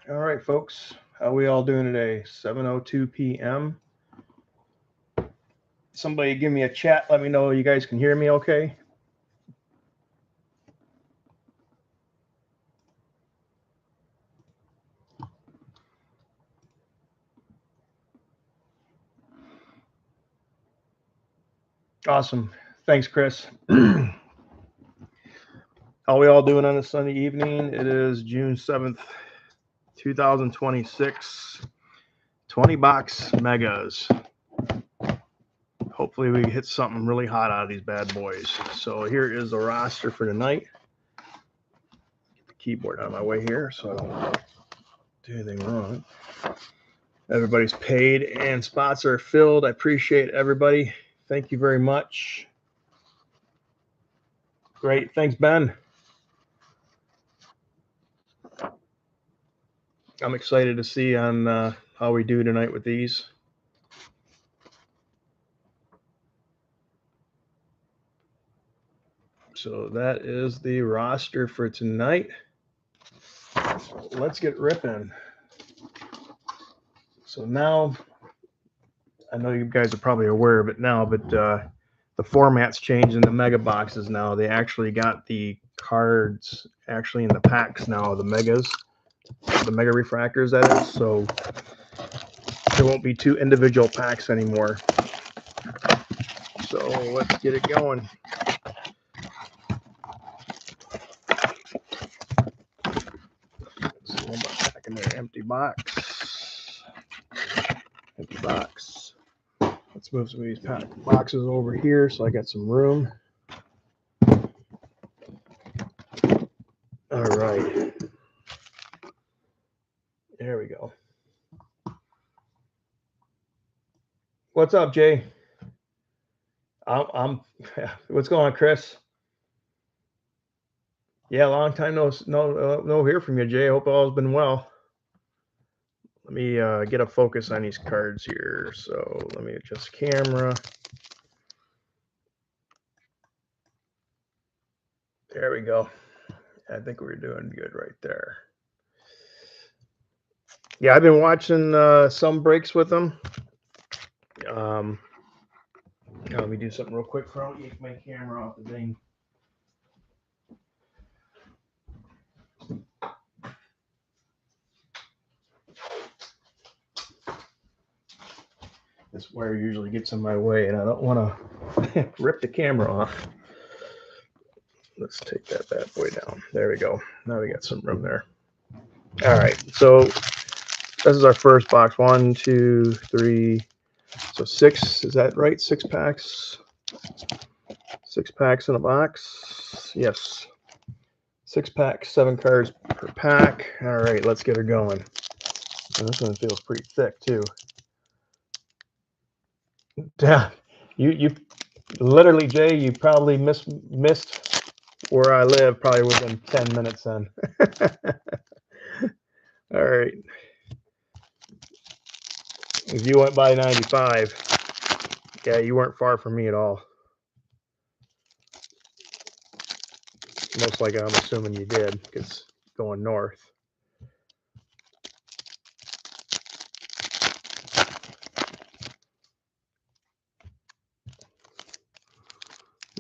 All right, folks. How we all doing today? 7:02 p.m. Somebody give me a chat. Let me know you guys can hear me okay. Awesome. Thanks, Chris. How we all doing on a Sunday evening? It is June 7th, 2026. 20 box megas. Hopefully we hit something really hot out of these bad boys. So here is the roster for tonight. Get the keyboard out of my way here so I don't do anything wrong. Everybody's paid and spots are filled. I appreciate everybody. Thank you very much. Great. Thanks, Ben. I'm excited to see on how we do tonight with these. So that is the roster for tonight. Let's get ripping. So now, I know you guys are probably aware of it now, but the format's changed in the mega boxes now. They actually got the cards actually in the packs now, the megas, the mega refractors, that is. So there won't be two individual packs anymore. So let's get it going. So one more pack in there, empty box. Empty box. Let's move some of these boxes over here so I got some room. All right. There we go. What's up, Jay? I'm what's going on, Chris? Yeah, long time no hear from you, Jay. Hope all's been well. Let me get a focus on these cards here. So let me adjust camera. There we go. I think we're doing good right there. Yeah, I've been watching some breaks with them. Let me do something real quick. For I don't yank my camera off the thing. This wire usually gets in my way, and I don't want to rip the camera off. Let's take that bad boy down. There we go. Now we got some room there. All right. So this is our first box. 1, 2, 3. So 6. Is that right? 6 packs. 6 packs in a box. Yes. 6 packs, 7 cards per pack. All right. Let's get her going. And this one feels pretty thick too. Yeah. You literally, Jay, you probably missed where I live probably within 10 minutes then. All right. If you went by 95, yeah, you weren't far from me at all. Most likely, I'm assuming you did, because going north.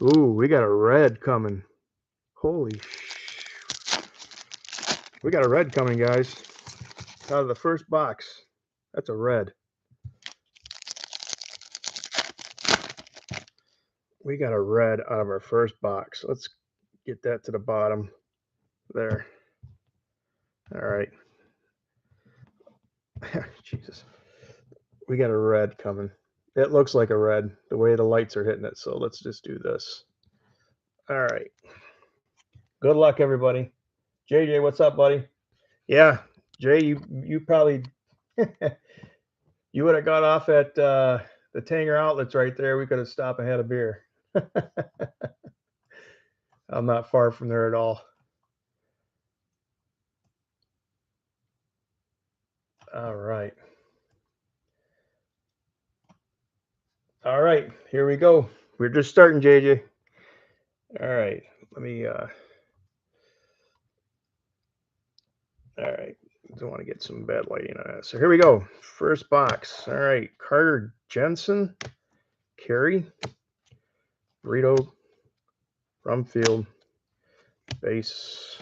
Ooh, we got a red coming. Holy we got a red coming, guys. Out of the first box. That's a red. We got a red out of our first box. Let's get that to the bottom. There. All right. Jesus. We got a red coming. It looks like a red, the way the lights are hitting it. So let's just do this. All right. Good luck, everybody. JJ, what's up, buddy? Yeah, Jay, you probably you would have got off at the Tanger outlets right there. We could have stopped and had a beer. I'm not far from there at all. All right. All right, here we go. We're just starting, JJ. All right, let me all right, Don't want to get some bad lighting on that. So here we go. First box. All right. Carter Jensen, Carey, Burrito, Rumfield, base,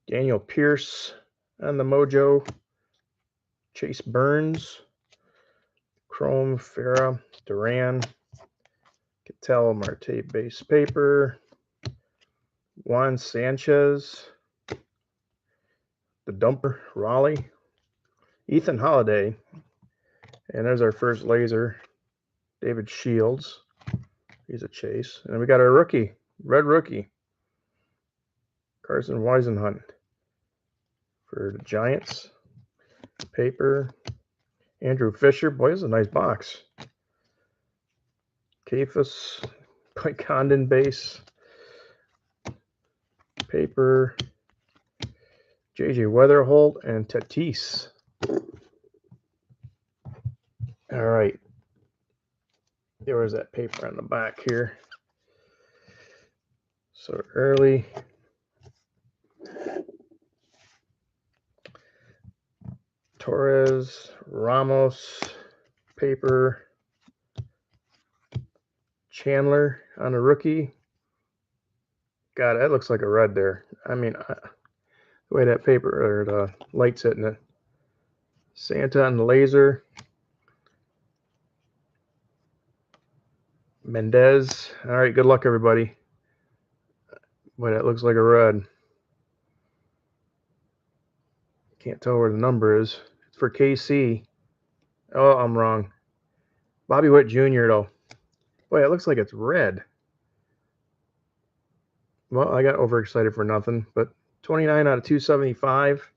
Daniel Pierce on the Mojo, Chase Burns, Chrome, Farah, Duran, Cattell, Marte base paper, Juan Sanchez, the Dumper, Raleigh, Ethan Holiday, and there's our first laser, David Shields. He's a chase. And we got our rookie, red rookie, Carson Weisenhunt for the Giants. Paper, Andrew Fisher. Boy, this is a nice box. Kafus, Condon base. Paper, JJ Weatherholt, and Tatis. All right. There was that paper on the back here. So early. Torres, Ramos, paper. Chandler on a rookie. God, that looks like a red there. I mean, the way that paper or the light's hitting it. Santa on the laser. Mendez. All right, good luck, everybody. Boy, that looks like a red. Can't tell where the number is. It's for KC. Oh, I'm wrong. Bobby Witt Jr., though. Boy, it looks like it's red. Well, I got overexcited for nothing, but 29 out of 275.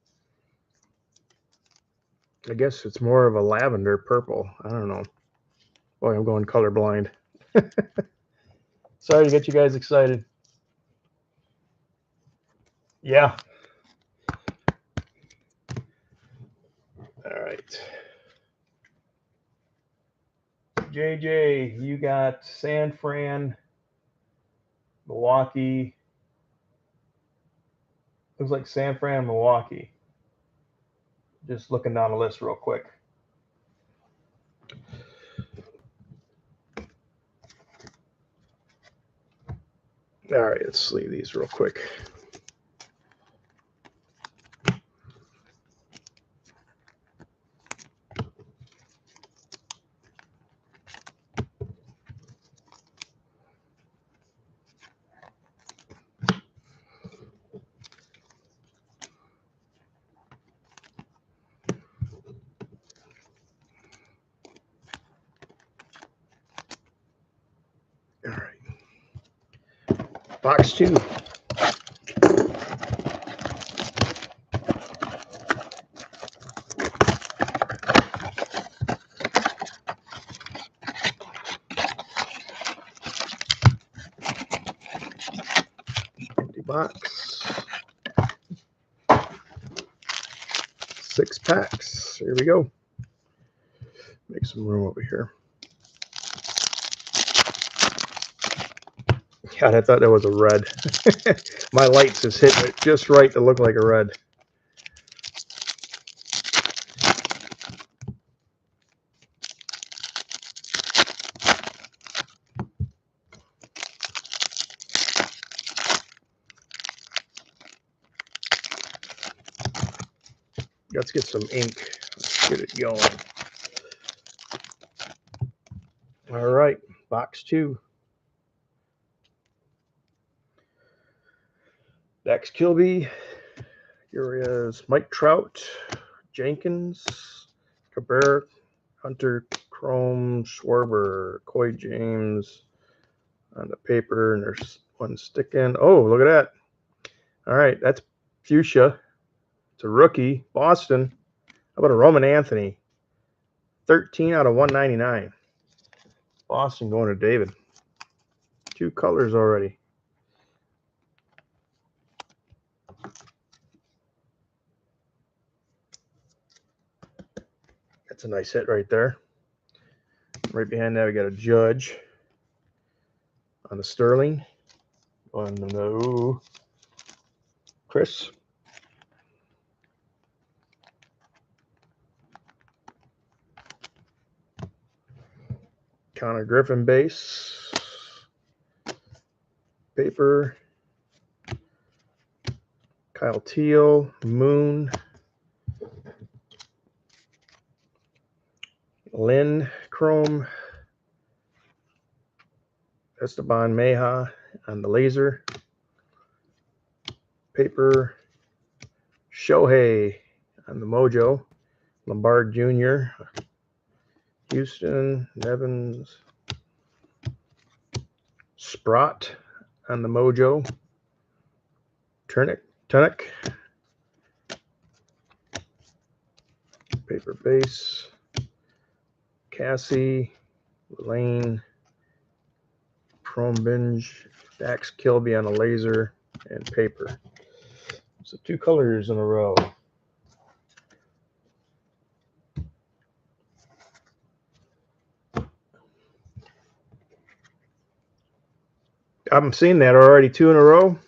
I guess it's more of a lavender purple. I don't know. Boy, I'm going colorblind. Sorry to get you guys excited. Yeah. All right. JJ, you got San Fran, Milwaukee. Looks like San Fran, Milwaukee. Just looking down the list real quick. All right, let's sleeve these real quick. All right. Box 2. Empty box. 6 packs. Here we go. Make some room over here. God, I thought that was a red. My lights just hit it just right to look like a red. Let's get some ink. Let's get it going. All right, box 2. Dax Kilby. Here is Mike Trout, Jenkins, Cabrera, Hunter, Chrome, Schwarber, Coy James on the paper, and there's one sticking. Oh, look at that. All right, that's Fuchsia. It's a rookie, Boston. How about a Roman Anthony? 13 out of 199. Boston going to David. 2 colors already. That's a nice hit right there. Right behind that, we got a Judge on the Sterling. On the Chris. Connor Griffin base. Paper. Kyle Teal, Moon. Lynn Chrome. Esteban Meja on the laser. Paper. Shohei on the Mojo. Lombard Jr. Houston. Nevins. Sprott on the Mojo. Tunick. Paper base. Cassie. Lane. Chrome Binge. Dax Kilby on a laser and paper. So 2 colors in a row. I'm seeing that already, 2 in a row.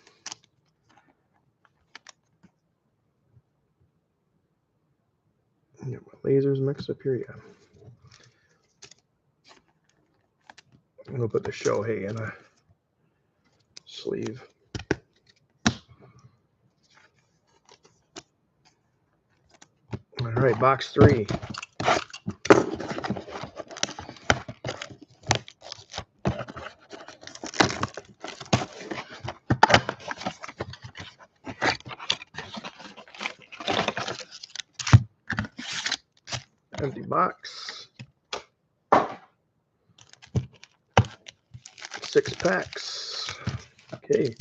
Get my lasers mixed up here, yeah. I'm gonna put the Shohei in a sleeve. All right, box 3. Empty box. 6 packs. Okay.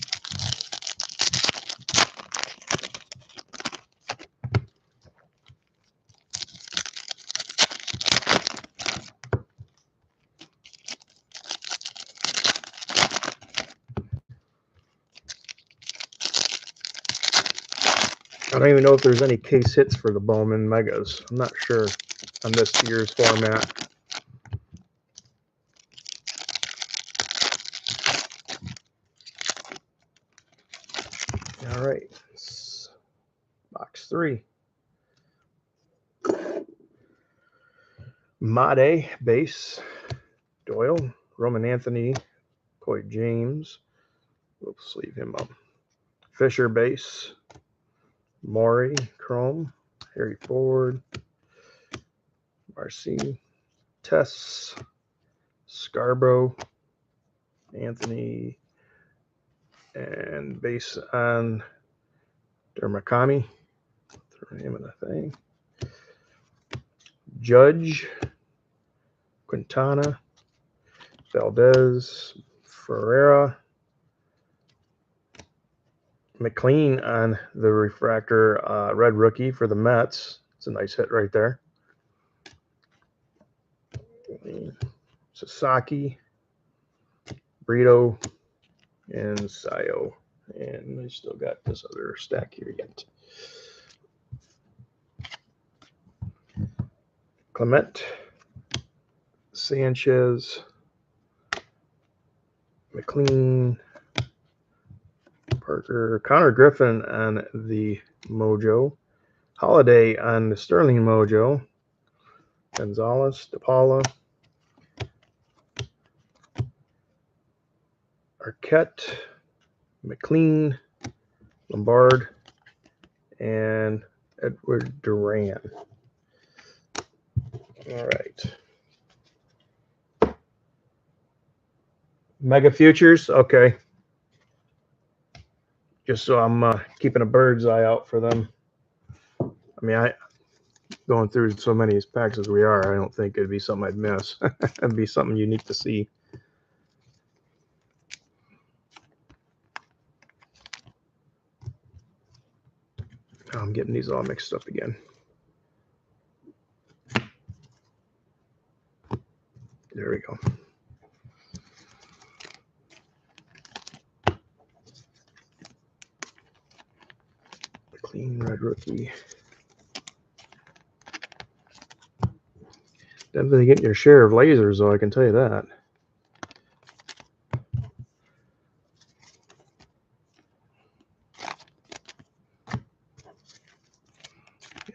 I don't even know if there's any case hits for the Bowman Megas. I'm not sure on this year's format. All right, box 3. Made base. Doyle, Roman Anthony, Coy James. We'll sleeve him up. Fisher base. Maury, Chrome, Harry Ford, Marcy, Tess, Scarborough, Anthony, and base on Dermakami. Throw him in the thing. Judge, Quintana, Valdez, Ferreira, McLean on the refractor, red rookie for the Mets. It's a nice hit right there. Sasaki, Brito, and Sayo. And I still got this other stack here yet. Clement, Sanchez, McLean, Parker, Connor Griffin on the Mojo, Holiday on the Sterling Mojo, Gonzalez, DePaula, Arquette, McLean, Lombard, and Edward Duran. All right. Mega Futures, okay. Just so I'm keeping a bird's eye out for them. I mean, going through so many packs as we are, I don't think it'd be something I'd miss. It'd be something unique to see. Oh, I'm getting these all mixed up again. There we go. Clean red rookie. Definitely getting your share of lasers, though, I can tell you that.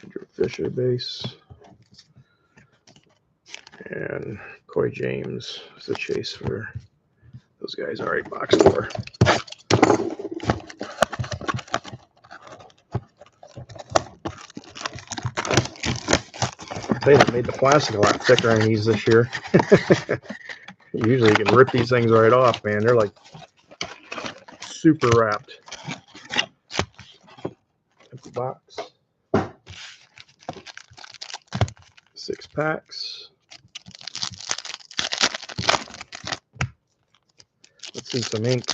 Andrew Fisher base. And Corey James is the chase for those guys. All right, box 4. They made the plastic a lot thicker on these this year. Usually you can rip these things right off, man. They're like super wrapped. Empty box. 6 packs. Let's see some ink.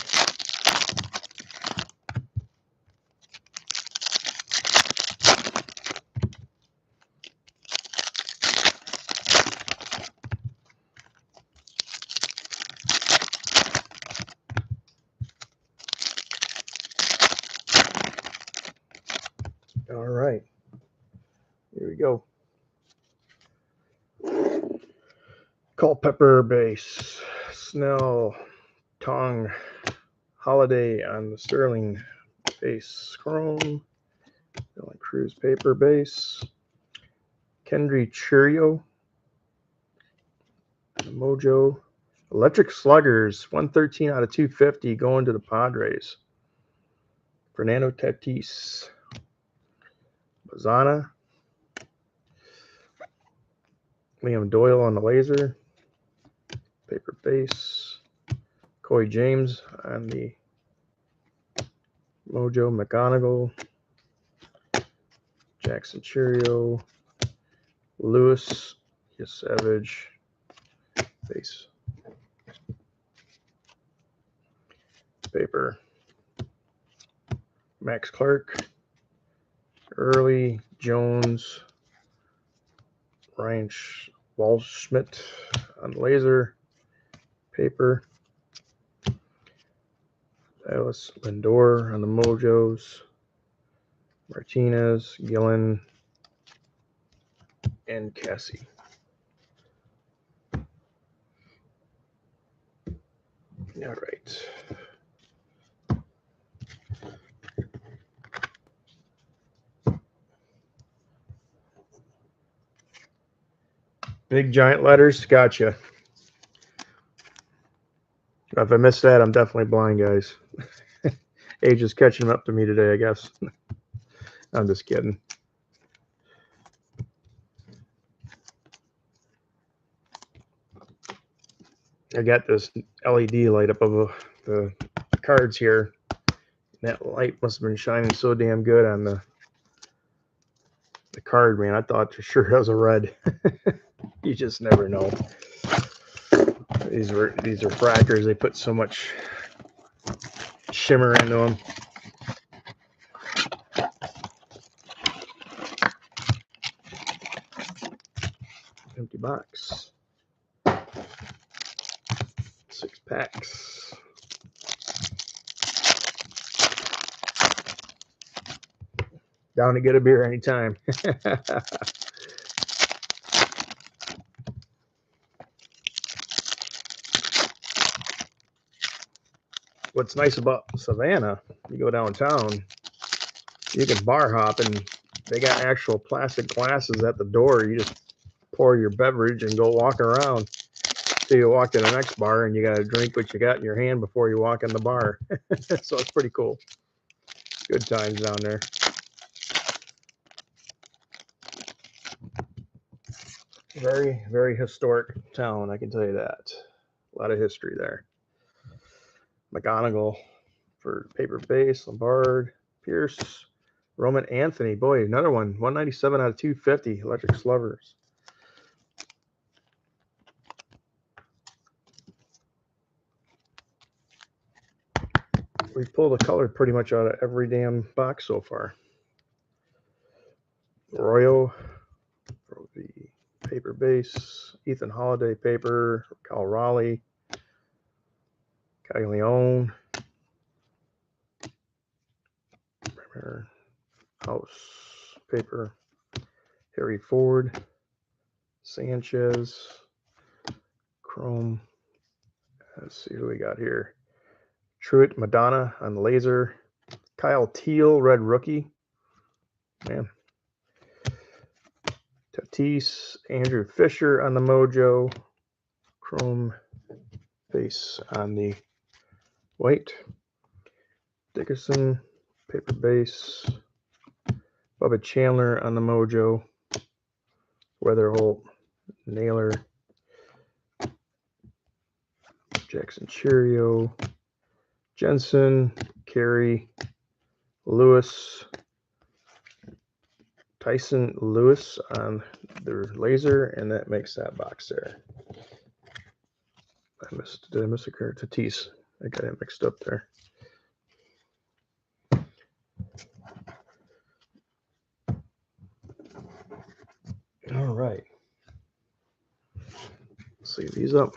All right, here we go. Culpepper base, Snell, Tong, Holiday on the Sterling base, Chrome, Dylan Cruz paper base, Kendry Churio, Mojo, Electric Sluggers, 113 out of 250 going to the Padres. Fernando Tatis, Bazana, Liam Doyle on the laser, paper base, Corey James on the Mojo, McGonigal, Jackson Churio, Lewis, Savage, base, paper, Max Clark, Early, Jones, Ryan Waldschmidt on laser, paper, Alice Lindor on the Mojos, Martinez, Gillen, and Cassie. All right. Big giant letters, gotcha. If I missed that, I'm definitely blind, guys. Age is catching up to me today, I guess. I'm just kidding. I got this LED light up above the cards here. That light must have been shining so damn good on the card, man. I thought for sure it was a red. You just never know. These are frackers. They put so much shimmer into them. Empty box. 6 packs. Down to get a beer anytime. What's nice about Savannah, you go downtown, you can bar hop, and they got actual plastic glasses at the door. You just pour your beverage and go walk around till you walk to the next bar, and you got to drink what you got in your hand before you walk in the bar. So it's pretty cool. Good times down there. Very, very historic town, I can tell you that. A lot of history there. McGonigal for paper base, Lombard, Pierce, Roman Anthony. Boy, another one. 197 out of 250. Electric Sluggers. We've pulled a color pretty much out of every damn box so far. Royo for the paper base, Ethan Holiday paper, Cal Raleigh, Caglione, House paper, Harry Ford, Sanchez, Chrome. Let's see who we got here. Truitt Madonna on the laser, Kyle Teal, red rookie. Man. Tatis, Andrew Fisher on the Mojo, chrome face on the white. Dickerson, paper base. Bubba Chandler on the Mojo. Weatherholt, Naylor. Jackson Cheerio. Jensen, Carey, Lewis. Tyson Lewis on their laser, and that makes that box there. Did I miss a card? Tatis. I got it mixed up there. All right. Let's see these up.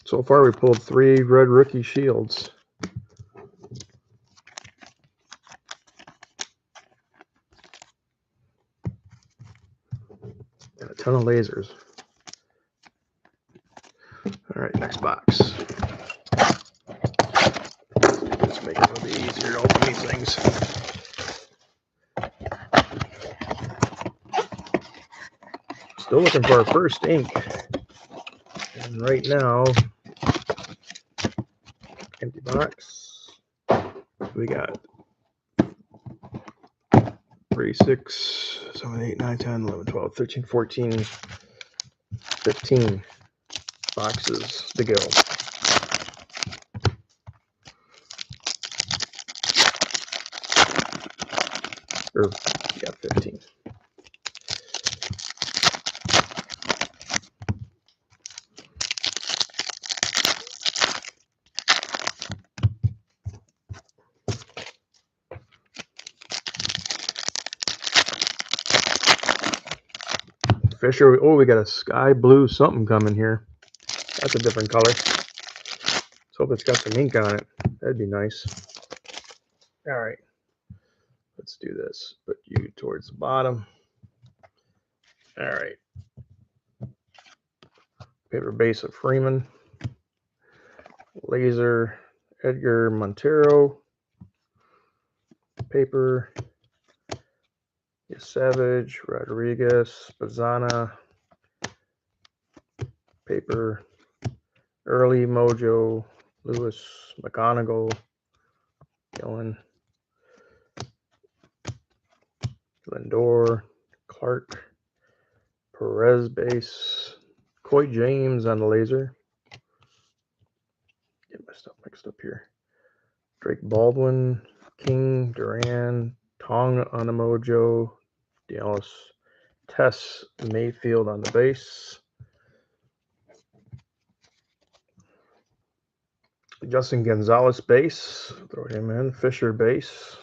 So far, we pulled 3 red rookie shields. And a ton of lasers. All right, next box. Let's make it a little bit easier to open these things. Still looking for our first ink. And right now, empty box. We got 3, 6, 7, 8, 9, 10, 11, 12, 13, 14, 15 boxes to go. Or, yeah, 15. Fisher, oh, we got a sky blue something coming here. That's a different color. Let's hope it's got some ink on it. That'd be nice. All right. Let's do this. Put you towards the bottom. All right. Paper base of Freeman. Laser Edgar Montero. Paper Savage, Rodriguez, Bazana. Paper Early, Mojo, Lewis, McGonigal, Gillen, Lindor, Clark, Perez base, Coy James on the laser. Get my stuff mixed up here. Drake Baldwin, King, Duran, Tong on the Mojo, Dallas, Tess Mayfield on the base. Justin Gonzalez base, throw him in. Fisher base.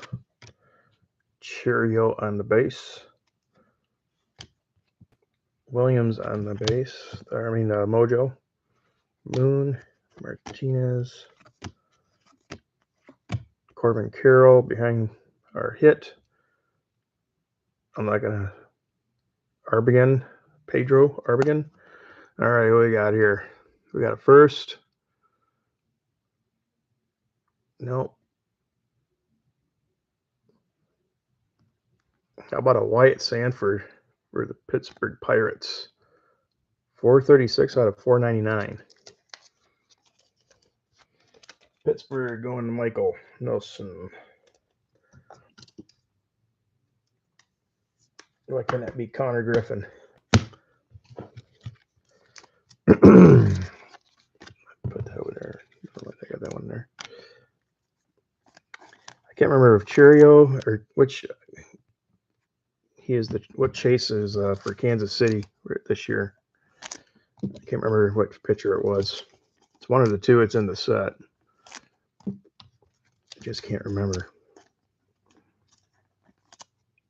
Cheerio on the base. Williams on the base. Mojo. Moon, Martinez. Corbin Carroll behind our hit. I'm not gonna. Arbigan, Pedro Arbigan. All right, what we got here? We got a first. Nope. How about a Wyatt Sanford for the Pittsburgh Pirates? 436 out of 499. Pittsburgh going to Michael Nelson. Why can't that be Connor Griffin? Put that over there. I got that one there. I can't remember if Cheerio or which what Chase is for Kansas City this year. I can't remember what pitcher it was. It's one of the two. It's in the set. I just can't remember.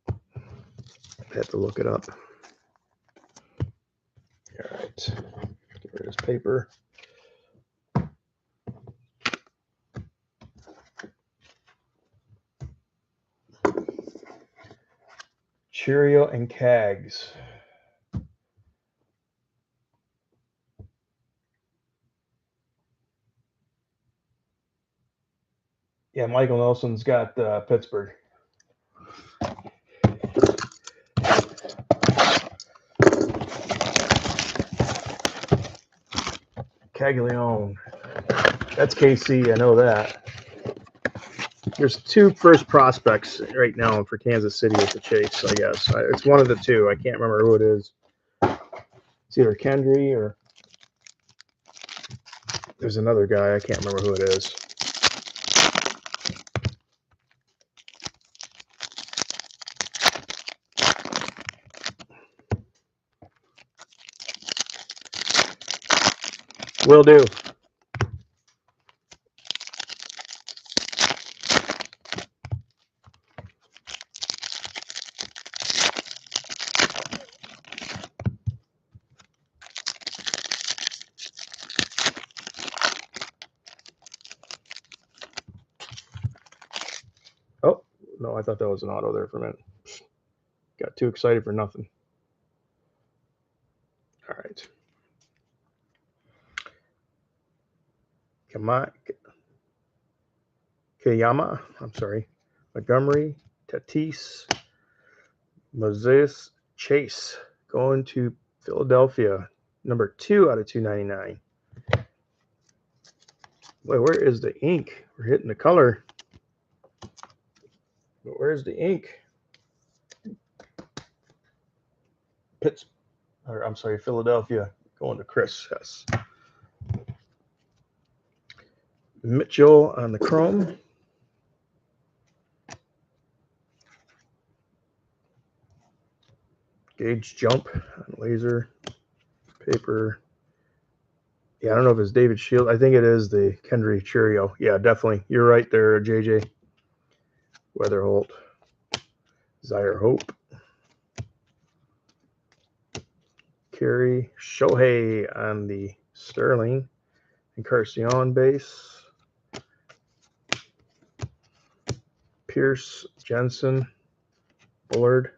I have to look it up. All right. Get rid of this paper. Cheerio and Cags. Yeah, Michael Nelson's got Pittsburgh. Caglione. That's KC, I know that. There's 2 first prospects right now for Kansas City at the Chase, I guess. It's one of the 2. I can't remember who it is. It's either Kendry or there's another guy. I can't remember who it is. Will do. Oh, no, I thought that was an auto there for a minute. Got too excited for nothing. All right. Kayama, I'm sorry. Montgomery, Tatis, Moses, Chase going to Philadelphia. Number 2 out of 299. Wait, where is the ink? We're hitting the color. But where's the ink? Philadelphia going to Chris. Yes. Mitchell on the chrome. Gauge jump on laser paper. Yeah, I don't know if it's David Shield. I think it is the Kendry Cheerio. Yeah, definitely. You're right there, JJ. Weatherholt. Zaire Hope. Carey. Shohei on the Sterling. Encarnacion base. Pierce. Jensen. Bullard.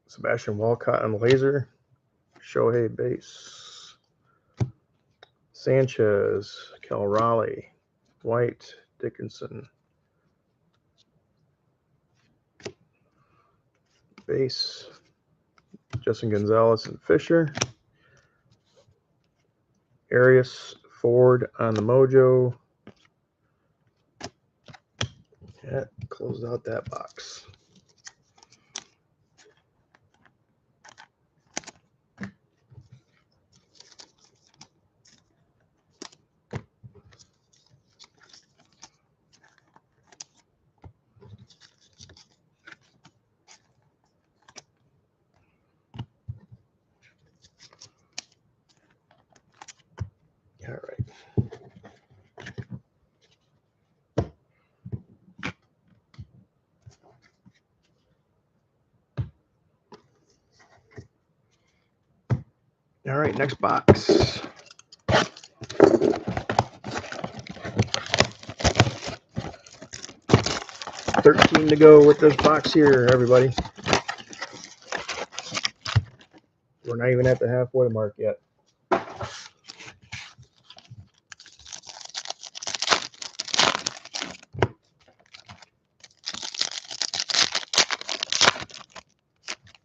Sebastian Walcott on laser. Shohei base. Sanchez. Cal Raleigh. White. Dickinson. Base. Justin Gonzalez and Fisher. Arias Ford on the Mojo. Yeah, closed out that box. All right. All right, next box. $13 to go with this box here, everybody. We're not even at the halfway mark yet.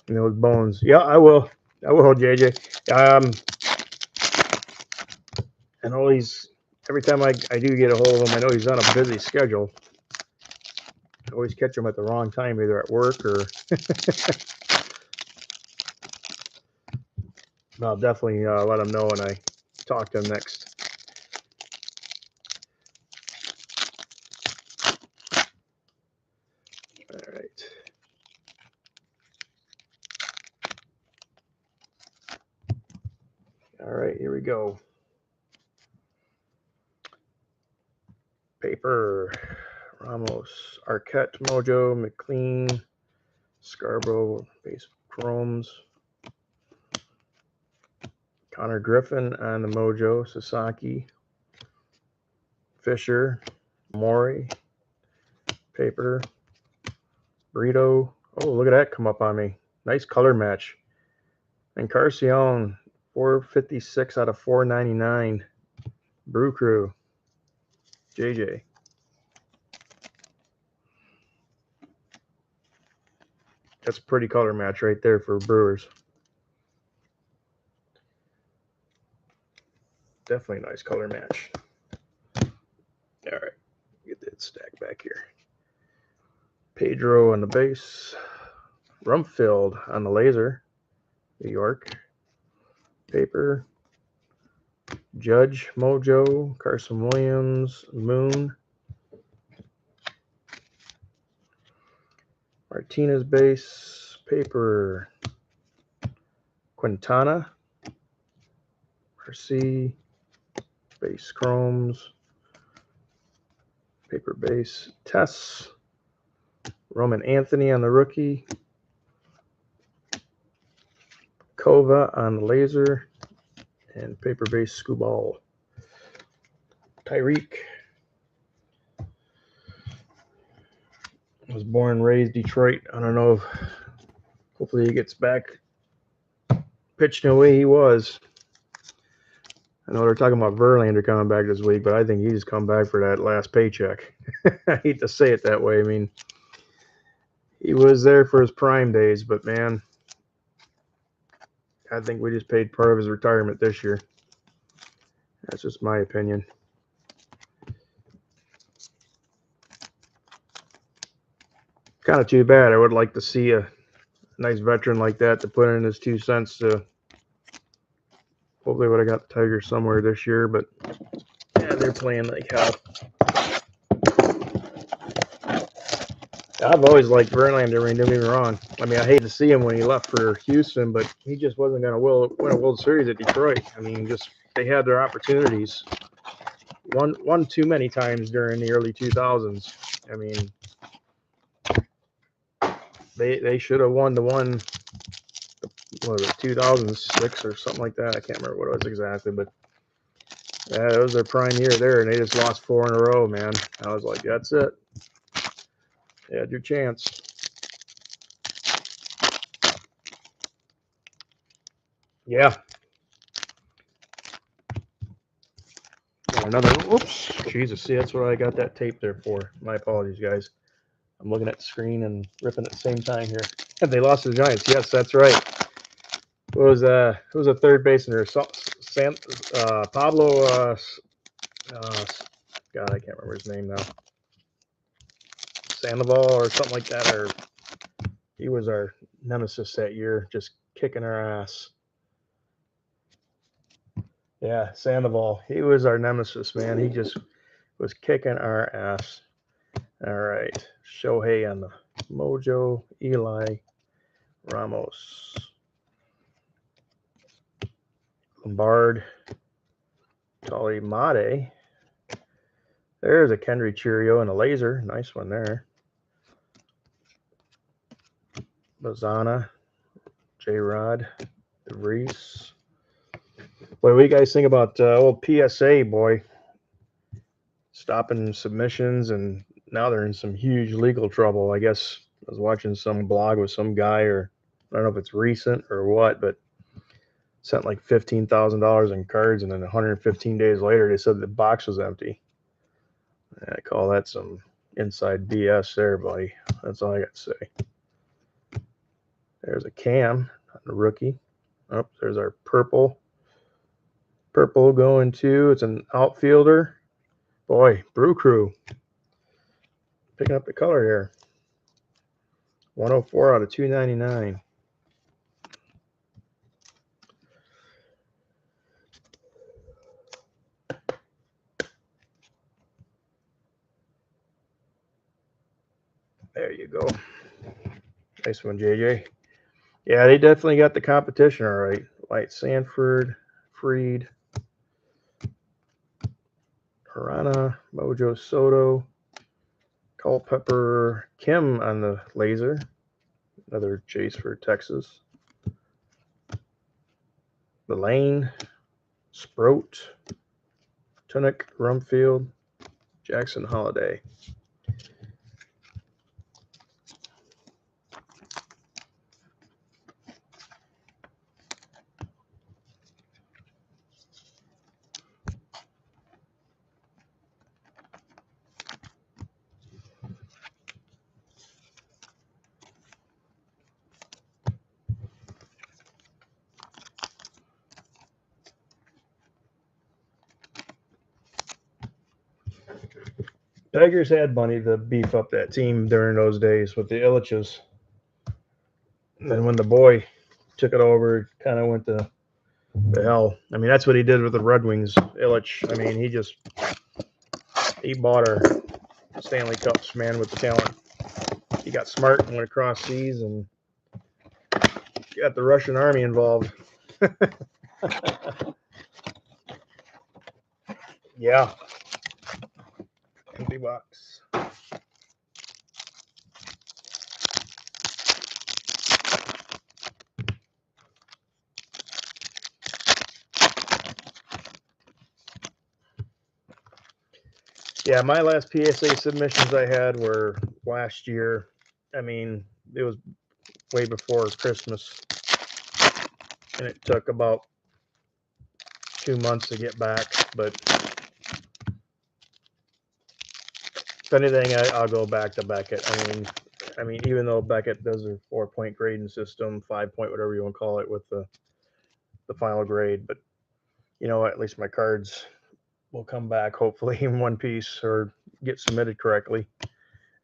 And those bones. Yeah, I will, JJ. I know he's, every time I do get a hold of him, I know he's on a busy schedule. I always catch him at the wrong time, either at work or. I'll definitely let him know when I talk to him next. All right. All right, here we go. Paper, Ramos, Arquette, Mojo, McLean, Scarborough, base chromes. Connor Griffin on the Mojo, Sasaki, Fisher, Maury, paper, Brito. Oh, look at that come up on me. Nice color match. Encarnacion 456 out of 499. Brew Crew. JJ. That's a pretty color match right there for Brewers. Definitely a nice color match. All right, get that stack back here. Pedro on the base. Rumfield on the laser. New York. Paper. Judge, Mojo, Carson Williams, Moon. Martinez base. Paper. Quintana. RC. Base Chromes. Paper base. Tess. Roman Anthony on the rookie. Kova on the laser. And paper base Scooball. Tyreek. Was born and raised Detroit. I don't know if hopefully he gets back pitching the way he was. I know they're talking about Verlander coming back this week, but I think he's come back for that last paycheck. I hate to say it that way. I mean, he was there for his prime days, but man, I think we just paid part of his retirement this year. That's just my opinion. Kind of too bad. I would like to see a nice veteran like that to put in his 2 cents to hopefully would have got the Tigers somewhere this year, but yeah, they're playing like hell. I've always liked Verlander. Don't get me wrong. I mean, I hate to see him when he left for Houston, but he just wasn't going to win a World Series at Detroit. I mean, just they had their opportunities. One too many times during the early 2000s. I mean, they should have won the one. What was it, 2006 or something like that? I can't remember what it was exactly, but yeah, it was their prime year there, and they just lost 4 in a row, man. I was like, that's it. You had your chance. Yeah. Another, whoops, Jesus, see, that's what I got that tape there for. My apologies, guys. I'm looking at the screen and ripping at the same time here. They lost to the Giants. Yes, that's right. Who was a third baseman there? Pablo, God, I can't remember his name now. Sandoval or something like that, or he was our nemesis that year, just kicking our ass. Yeah, Sandoval. He was our nemesis, man. He just was kicking our ass. All right. Shohei on the Mojo. Eli. Ramos. Lombard. Tolly Mate. There's a Kendry Cheerio and a laser. Nice one there. Bazana. J-Rod. DeVries. Boy, what do you guys think about old PSA, boy? Stopping submissions, and now they're in some huge legal trouble. I guess I was watching some blog with some guy, or I don't know if it's recent or what, but sent like $15,000 in cards, and then 115 days later, they said the box was empty. I call that some inside BS there, buddy. That's all I got to say. There's a Cam, a rookie. Oh, there's our purple. Purple going to, it's an outfielder. Boy, Brew Crew. Picking up the color here. 104 out of 299. There you go. Nice one, JJ. Yeah, they definitely got the competition all right. White Sanford, Freed, Harana, Mojo Soto, Culpepper, Kim on the laser. Another chase for Texas. The Lane, Sproat, Tunick, Rumfield, Jackson Holiday. Tigers had money to beef up that team during those days with the Illiches. And then when the boy took it over, it kind of went to the hell. I mean, that's what he did with the Red Wings. Illich, I mean, he bought our Stanley Cups, man, with the talent. He got smart and went across seas and got the Russian army involved. Yeah. Empty box. Yeah, my last PSA submissions I had were last year. I mean, it was way before Christmas, and it took about 2 months to get back. But if anything, I'll go back to Beckett. I mean, even though Beckett does a 4-point grading system, 5-point, whatever you want to call it, with the final grade, but you know, at least my cards will come back hopefully in one piece or get submitted correctly.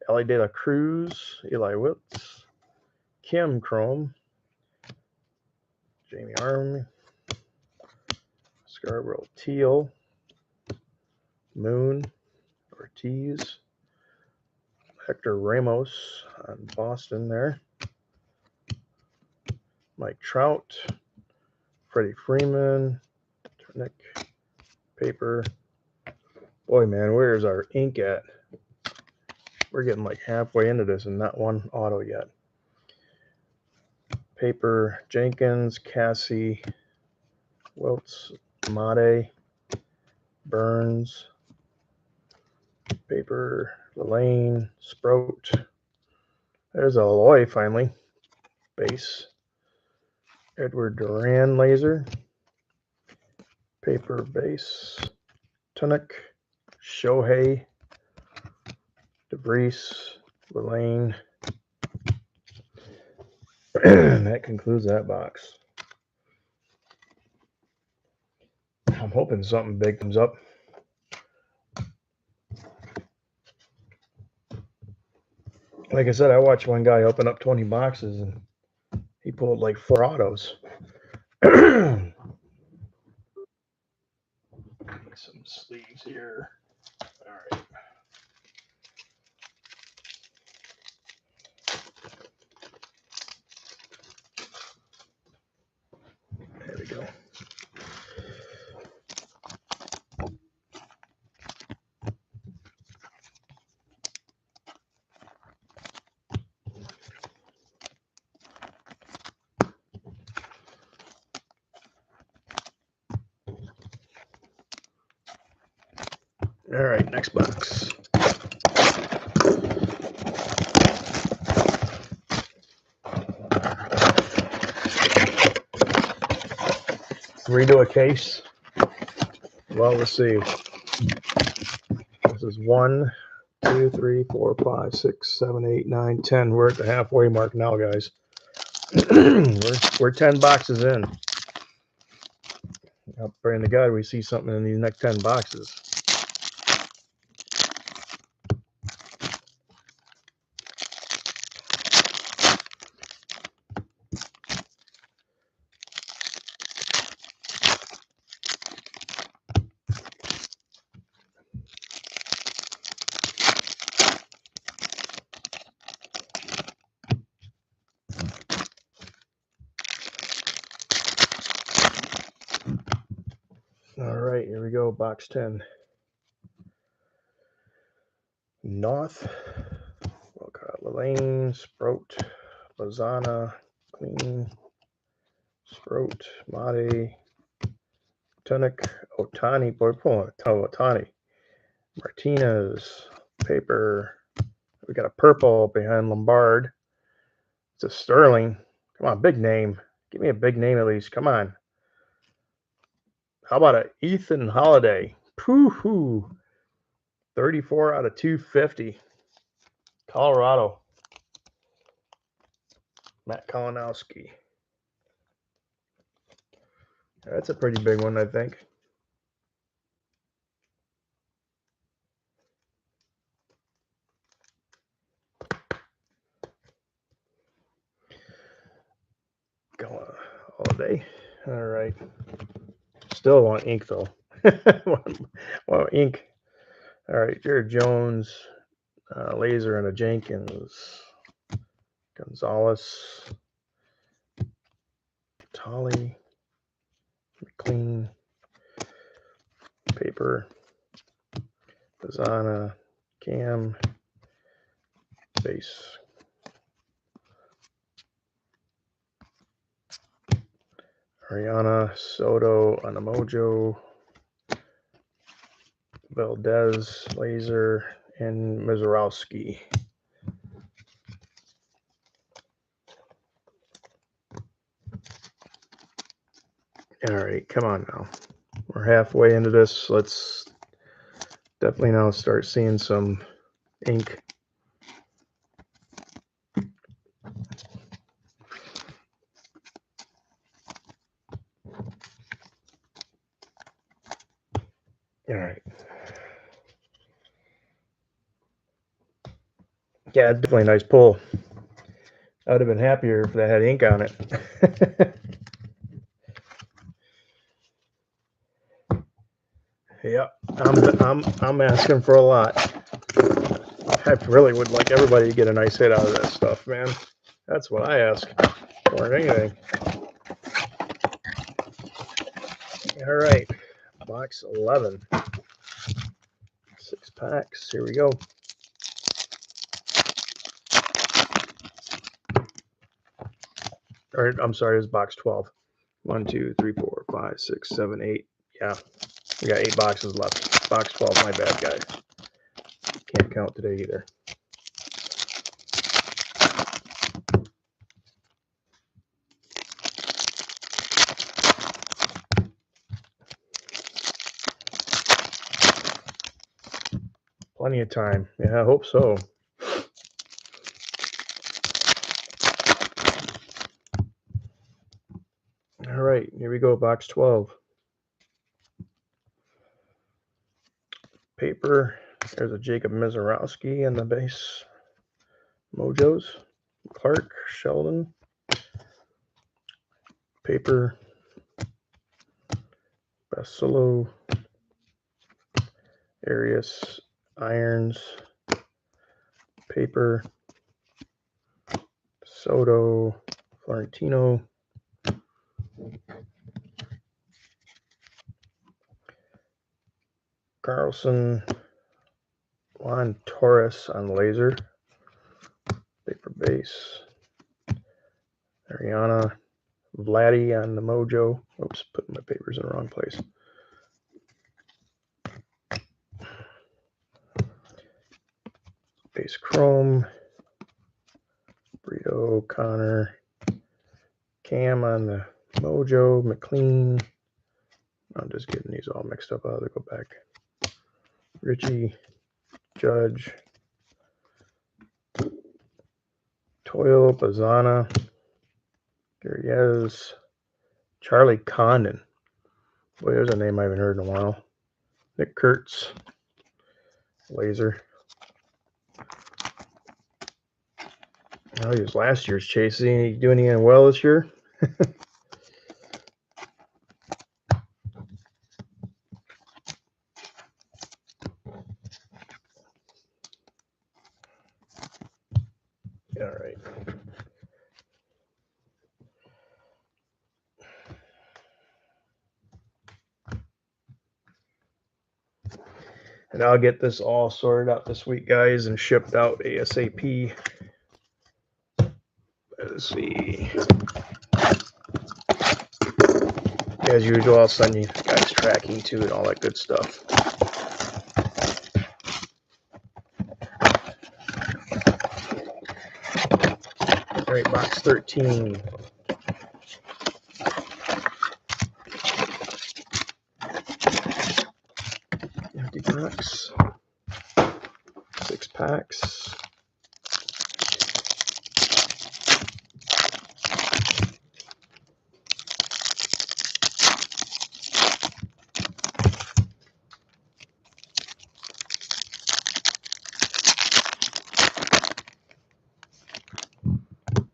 Ellie De La Cruz, Eli Whips, Kim Chrome, Jamie Arm, Scarborough Teal, Moon, Ortiz, Hector Ramos on Boston there, Mike Trout, Freddie Freeman, Turnick, Paper. Boy, man, where's our ink at? We're getting like halfway into this and not one auto yet. Paper, Jenkins, Cassie, Wiltz, Mate, Burns, Paper, Lane, Sprout. There's a Aloy finally. Base. Edward Duran laser. Paper base. Tunic. Shohei. DeVries. Lane. That concludes that box. I'm hoping something big comes up. Like I said, I watched one guy open up 20 boxes and he pulled like 4 autos. Some sleeves here. All right. There we go. All right, next box. Redo a case. Well, let's see. This is 1, 2, 3, 4, 5, 6, 7, 8, 9, 10. We're at the halfway mark now, guys. we're 10 boxes in. I'm praying to God we see something in these next 10 boxes. All right, here we go. Box 10. North, Walcott, Lane, Sprout, Lozana, Clean, Sprout, Mate, Tunic, Otani, boy, pulling a ton of Otani. Martinez, Paper. We got a purple behind Lombard. It's a Sterling. Come on, big name. Give me a big name at least. Come on. How about a Ethan Holiday? Pooh-hoo. 34 out of 250. Colorado. Matt Kalinowski. That's a pretty big one, I think. holiday. All right. Still want ink though. Well, ink. All right. Jared Jones, Laser and a Jenkins, Gonzalez, Tolly, McLean, Paper, Bazana, Cam, Base. Ariana, Soto, Anamojo, Valdez, Laser, and Mizorowski. All right, come on now. We're halfway into this. Let's definitely now start seeing some ink. All right. Yeah, definitely a nice pull. I would have been happier if that had ink on it. Yeah, I'm asking for a lot. I really would like everybody to get a nice hit out of that stuff, man. That's what I ask more than anything. All right, box 11. 6 packs. Here we go. Or I'm sorry, it's box 12. 1, 2, 3, 4, 5, 6, 7, 8. Yeah, we got 8 boxes left. Box 12, my bad, guys. Can't count today either. Plenty of time. Yeah, I hope so. All right, here we go, box 12. Paper. There's a Jacob Mizorowski in the base. Mojos. Clark, Sheldon. Paper. Basilo. Arias. Irons. Paper. Soto. Florentino. Carlson. Juan Torres on laser. Paper base. Ariana. Vladdy on the Mojo. Oops, putting my papers in the wrong place. Base Chrome. Brito, Connor. Cam on the Mojo. McLean. I'm just getting these all mixed up. I'll have to go back. Richie. Judge. Toyle, Bazana. Gurriez. Charlie Condon. Boy, there's a name I haven't heard in a while. Nick Kurtz. Laser. Oh, he was last year's chase. Is he doing anything well this year? All right. And I'll get this all sorted out this week, guys, and shipped out ASAP. Let's see. As usual, I'll send you guys tracking too and all that good stuff. All right, box 13. Empty box. 6 packs.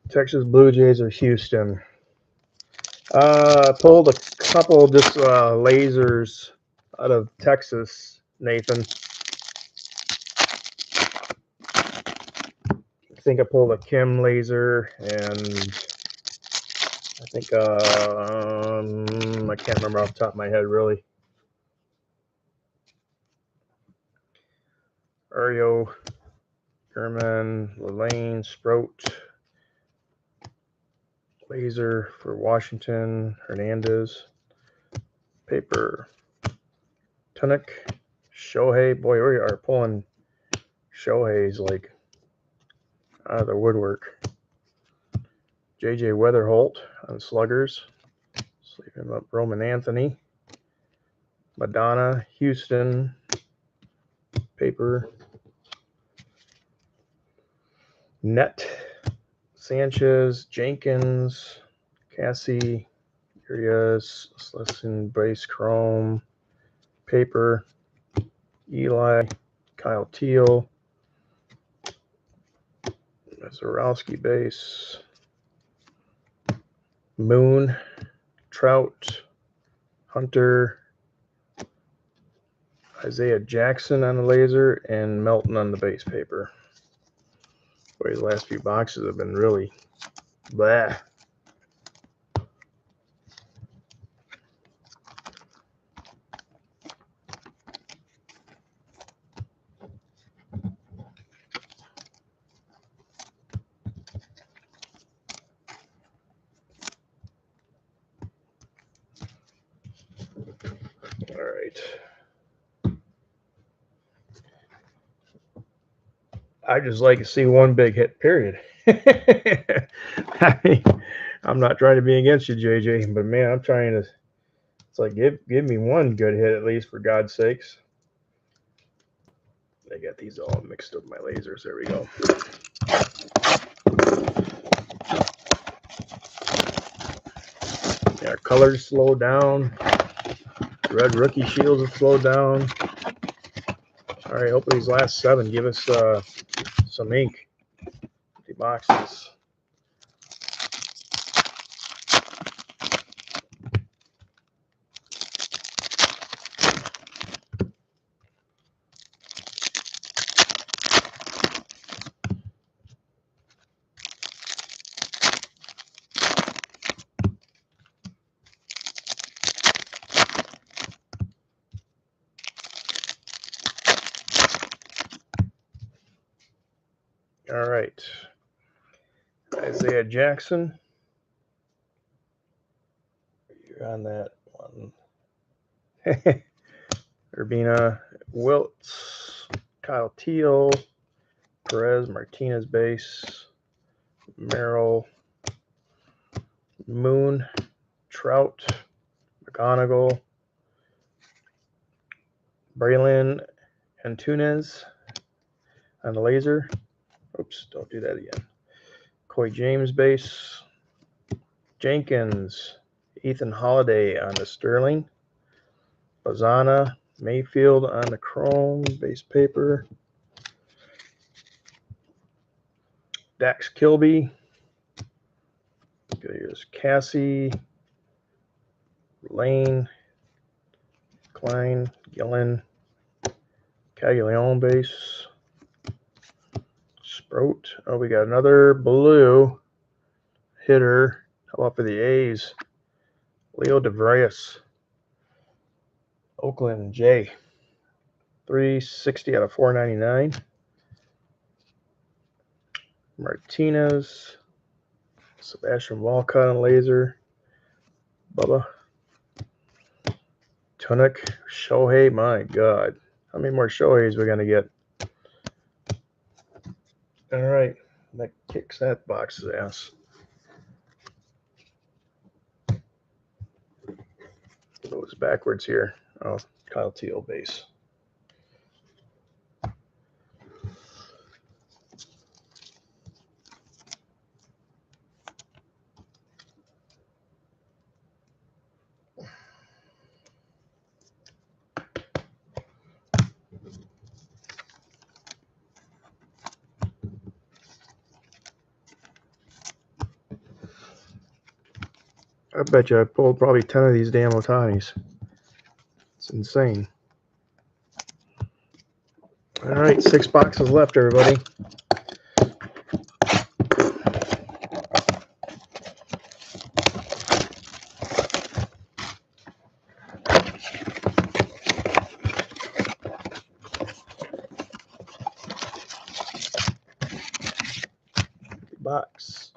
Texas Blue Jays or Houston. Pulled a couple just lasers out of Texas, Nathan. I think I pulled a Kim laser, and I think I can't remember off the top of my head really. Ario, German, Lane, Sprout, laser for Washington, Hernandez, paper, Tunic, Shohei. Boy, we are pulling Shohei's like out of the woodwork. JJ Weatherholt on sluggers. Sleep him up. Roman Anthony, Madonna, Houston, paper, Net, Sanchez, Jenkins, Cassie, Urias, Slesson, Base Chrome, paper, Eli, Kyle Teal, Zarowski base, Moon, Trout, Hunter, Isaiah Jackson on the laser, and Melton on the base paper. Boy, the last few boxes have been really blah. All right. I just like to see one big hit, period. I mean, I'm not trying to be against you, JJ, but man, I'm trying to. It's like give me one good hit at least, for God's sakes. I got these all mixed up with my lasers. There we go. Yeah, colors slow down. Red rookie shields have slowed down. All right, hopefully these last 7 give us some ink. The boxes. All right. Isaiah Jackson. You're on that one. Urbina, Wiltz, Kyle Teal, Perez, Martinez base, Merrill, Moon, Trout, McGonigal, Braylon, Antunes on the laser. Oops, don't do that again. Coy James base, Jenkins, Ethan Holiday on the Sterling, Bazana, Mayfield on the Chrome base paper, Dax Kilby, here's Cassie, Lane, Klein, Gillen, Caglione base, Sprout. Oh, we got another blue hitter. How about for the A's? Leo DeVrias, Oakland J. 360 out of 499. Martinez, Sebastian Walcott on laser, Bubba, Tunic, Shohei. My God, how many more Shoheis we gonna get? All right, that kicks that box's ass. Goes backwards here. Oh, Kyle Teal base. I bet you I pulled probably 10 of these damn Otanis. It's insane. All right, 6 boxes left, everybody. Box.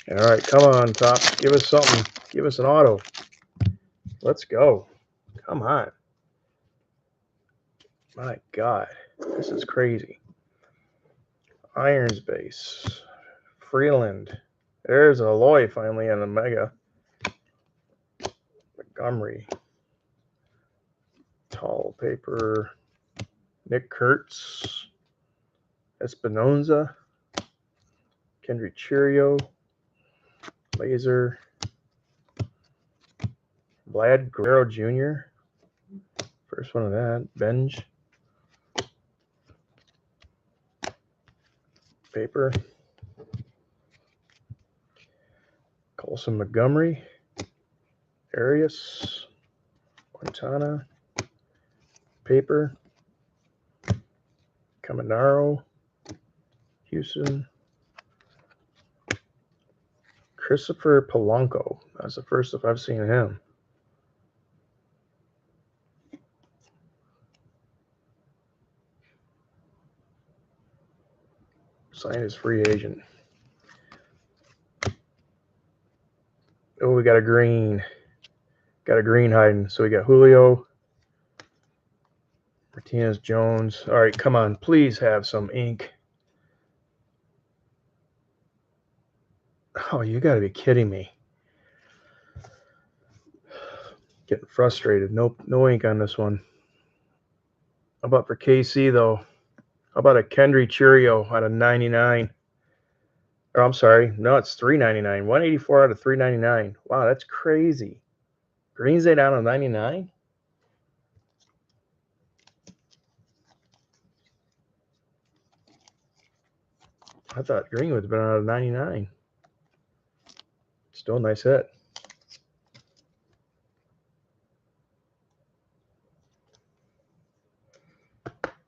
All right, come on, Top. Give us something. Give us an auto. Let's go. Come on. My God, this is crazy. Irons base. Freeland. There's a Aloy finally on the Mega. Montgomery. Tall paper. Nick Kurtz. Espinoza. Kendrick Cheerio. Laser. Vlad Guerrero Jr. First one of that. Benj. Paper. Colson Montgomery. Arias. Quintana. Paper. Caminaro. Houston. Christopher Polanco. That's the first if I've seen him. Signed as free agent. Oh, we got a green. Got a green hiding. So we got Julio. Martinez Jones. All right, come on. Please have some ink. Oh, you got to be kidding me. Getting frustrated. No ink on this one. How about for KC, though? How about a Kendry Cheerio out of 99? Or I'm sorry. No, it's 399. 184 out of 399. Wow, that's crazy. Green's Day down to 99? I thought Green would have been out of 99. Still a nice hit.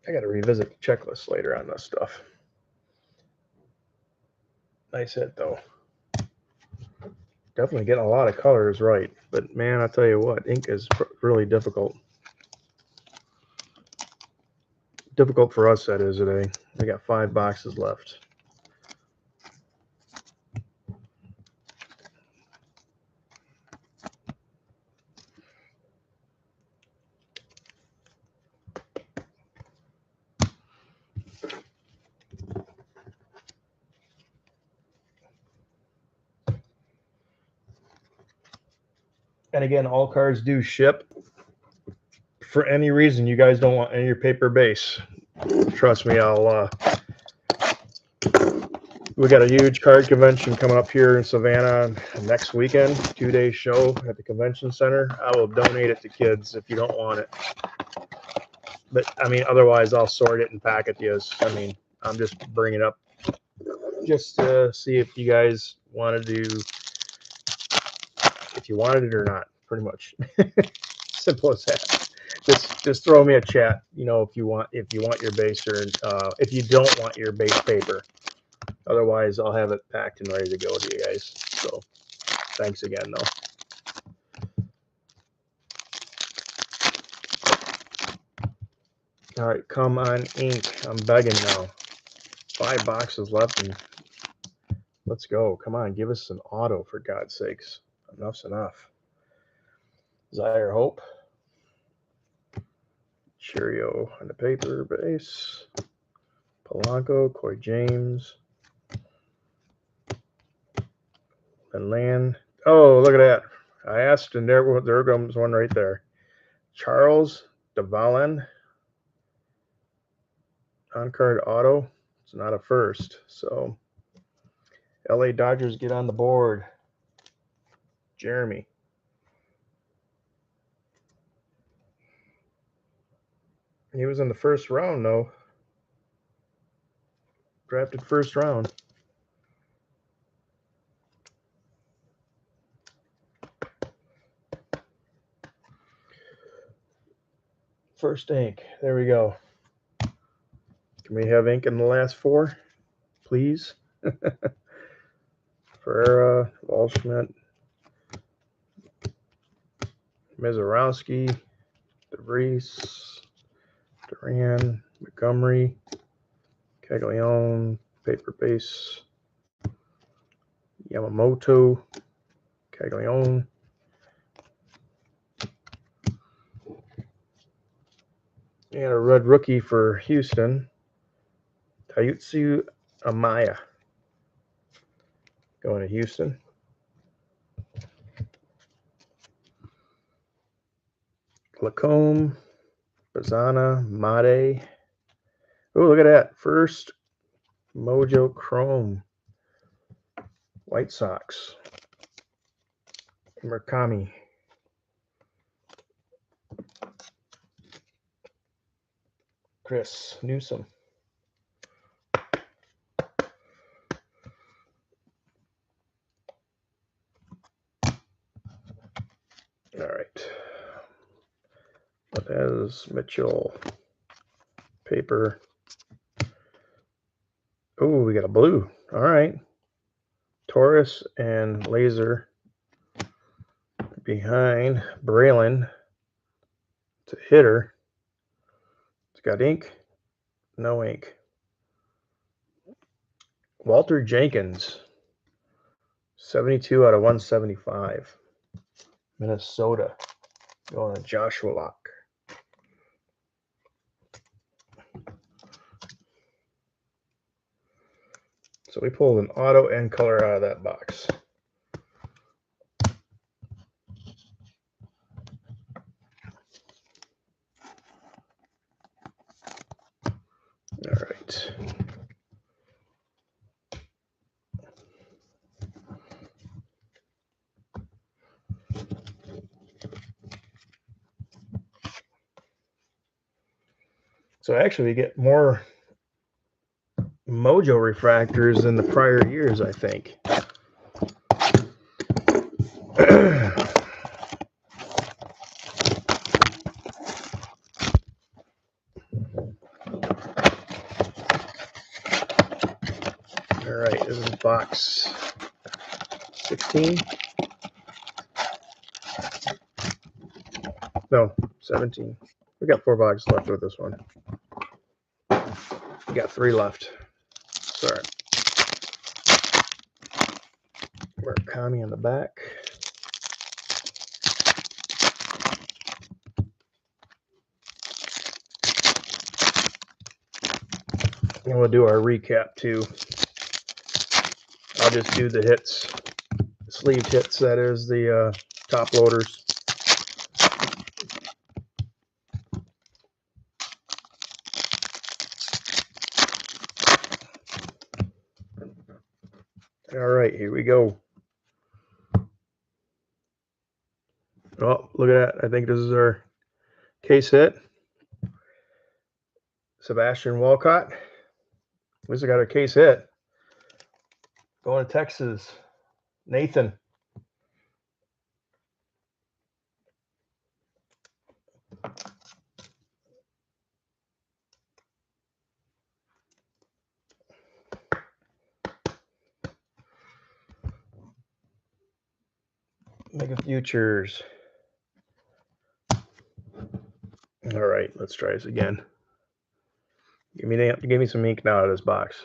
I got to revisit the checklist later on this stuff. Nice hit, though. Definitely getting a lot of colors right. But, man, I'll tell you what, ink is really difficult. Difficult for us, that is, today. We got 5 boxes left. And again, all cards do ship. For any reason you guys don't want any of your paper base, trust me, we got a huge card convention coming up here in Savannah next weekend, 2-day show at the convention center. I will donate it to kids if you don't want it. But I mean, otherwise I'll sort it and pack it to you. I mean, I'm just bringing it up just to see if you guys wanted to, if you wanted it or not, pretty much. Simple as that. Just throw me a chat, you know, if you want your base, or if you don't want your base paper. Otherwise, I'll have it packed and ready to go to you guys. So, thanks again, though. All right, come on, ink. I'm begging now. 5 boxes left, and let's go. Come on, give us an auto, for God's sakes. Enough's enough. Zaire Hope. Cheerio on the paper base. Polanco, Coy James. And Land. Oh, look at that. I asked, and there comes one right there. Charles DeValen on-card auto. It's not a first, so LA Dodgers get on the board. Jeremy. He was in the first round, though. Drafted first round. First ink. There we go. Can we have ink in the last four, please? Ferreira, Waldschmidt, Mizorowski, DeVries, Duran, Montgomery, Caglione, paper base, Yamamoto, Caglione, and a red rookie for Houston, Taitsu Amaya. Going to Houston. Lacombe, Bazana, Mate. Oh, look at that. First Mojo Chrome. White Sox. Murakami. Chris Newsom. All right. Lopez, Mitchell, paper. Oh, we got a blue. All right. Taurus and Laser behind Braylon. It's a hitter. It's got ink. No ink. Walter Jenkins. 72 out of 175. Minnesota. Going to Joshua Lock. So we pulled an auto and color out of that box. All right. So actually we get more Mojo refractors than the prior years, I think. All right, this is box 16. No, 17. We got 4 boxes left with this one. We got 3 left. Sorry. Murakami on the back. And we'll do our recap too. I'll just do the hits, sleeved hits, that is, the top loaders. All right, here we go. Oh, look at that. I think this is our case hit. Sebastian Walcott. At least I got our case hit. Going to Texas. Nathan. Mega Futures. All right, let's try this again. Give me some ink now out of this box.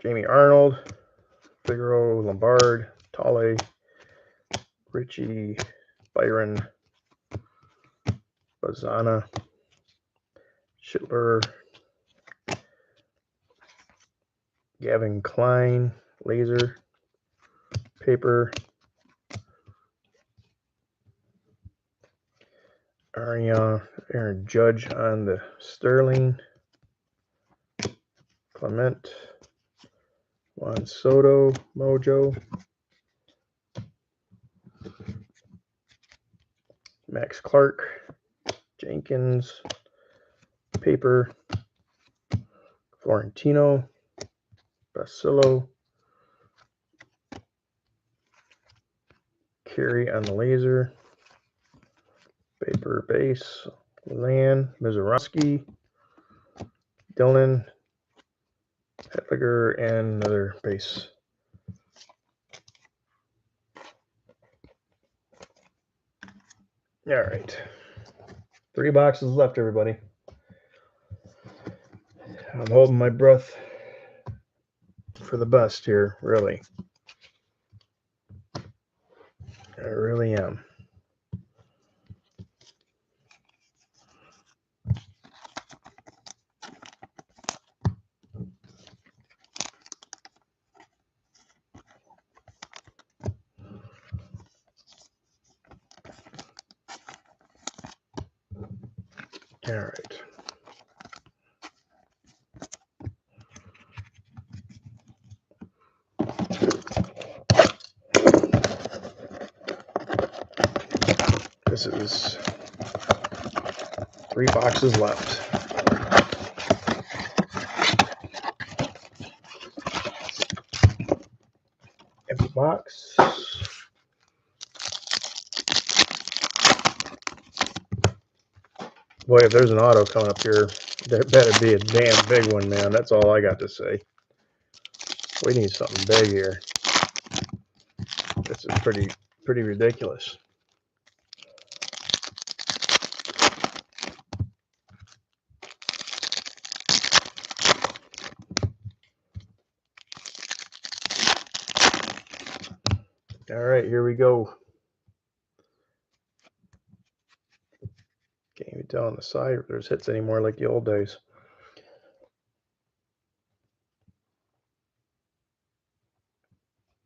Jamie Arnold, Figaro, Lombard, Tolle, Richie, Byron, Bazana, Schitler, Gavin Klein, Laser, paper, Aaron Judge on the Sterling. Clement. Juan Soto, Mojo. Max Clark. Jenkins. Paper. Florentino. Basillo. Carey on the laser. Paper base. Lan. Mizorowski. Dylan. Hetliger, and another base. All right. 3 boxes left, everybody. I'm holding my breath for the best here, really. I really am. All right. This is 3 boxes left. Empty box. Boy, if there's an auto coming up here, there better be a damn big one, man. That's all I got to say. We need something big here. This is pretty ridiculous. All right, here we go. Can't even tell on the side if there's hits anymore like the old days.